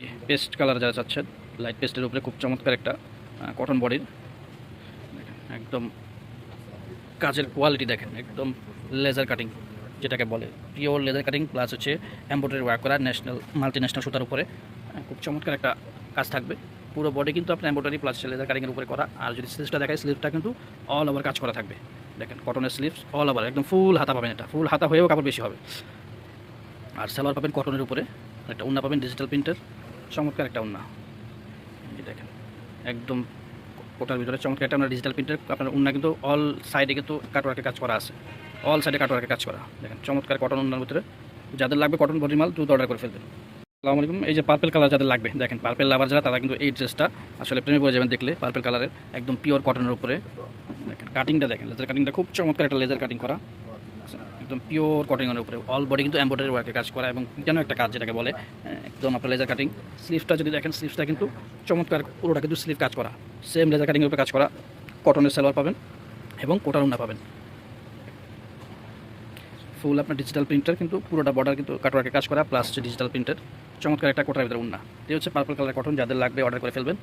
Paste colour যারা চাচ্ছেন, light পেস্টের উপরে খুব চমৎকার একটা কটন বডির, একদম কাজের কোয়ালিটি দেখেন, একদম লেজার কাটিং যেটাকে বলে, পিওর লেজার কাটিং প্লাস হচ্ছে এমব্রয়ডারি ওয়ার্ক করা মাল্টি ন্যাশনাল সুতার উপরে খুব চমৎকার একটা কাজ থাকবে। পুরো বডি কিন্তু আপনার এমব্রয়ডারি প্লাস লেজার কাটিংয়ের উপরে করা। আর যদি স্লিভসটা দেখায়, স্লিভসটা কিন্তু অল ওভার কাজ করা থাকবে। দেখেন কটনের স্লিভস অল ওভার, একদম ফুল হাতা পাবেন, এটা ফুল হাতা হয়েও কাপড় বেশি হবে। আর সালোয়ার পাবেন কটনের উপরে, একটা উন্না পাবেন ডিজিটাল প্রিন্টের, চমৎকার একটা উন্না। এই দেখেন একদম কোটার ভিতরে চমৎকার একটা আপনার ডিজিটাল প্রিন্টের আপনার উন্না, কিন্তু অল সাইডে কিন্তু কাটওয়ার্কের কাজ করা আছে, অল সাইডে কাটওয়ার্কের কাজ করা। দেখেন চমৎকার কটন উন্নার ভিতরে, যাদের লাগবে কটন বডি মাল দ্রুত অর্ডার করে ফেলবেন। আসসালামু আলাইকুম। এই যে পার্পেল কালার যাদের লাগবে, দেখেন পার্পেল লাভার যারা, তারা কিন্তু এই ড্রেসটা আসলে প্রেমে পড়ে যাবেন দেখলে। পার্পেল কালারের একদম পিওর কটনের উপরে দেখেন কাটিংটা, দেখেন লেজার কাটিংটা খুব চমৎকার একটা লেজার কাটিং করা, একদম পিওর কটনের উপরে অল বডি কিন্তু এমব্রয়ডারি ওয়ার্কের কাজ করা এবং যেন একটা কাজ যেটাকে বলে একদম আপনার লেজার কাটিং। স্লিভসটা যদি দেখেন, স্লিভসটা কিন্তু চমৎকার, পুরোটা কিন্তু স্লিভ কাজ করা, সেম লেজার কাটিংয়ের উপরে কাজ করা। কটনের সালোয়ার পাবেন এবং কোটার উন্না পাবেন, ফুল আপনার ডিজিটাল প্রিন্টার, কিন্তু পুরোটা বর্ডার কিন্তু কাটওয়ার্কের কাজ করা প্লাস ডিজিটাল প্রিন্টের চমৎকার একটা কোটার ভিতরে উন্না। এই হচ্ছে পার্পল কালার কটন, যাদের লাগবে অর্ডার করে ফেলবেন।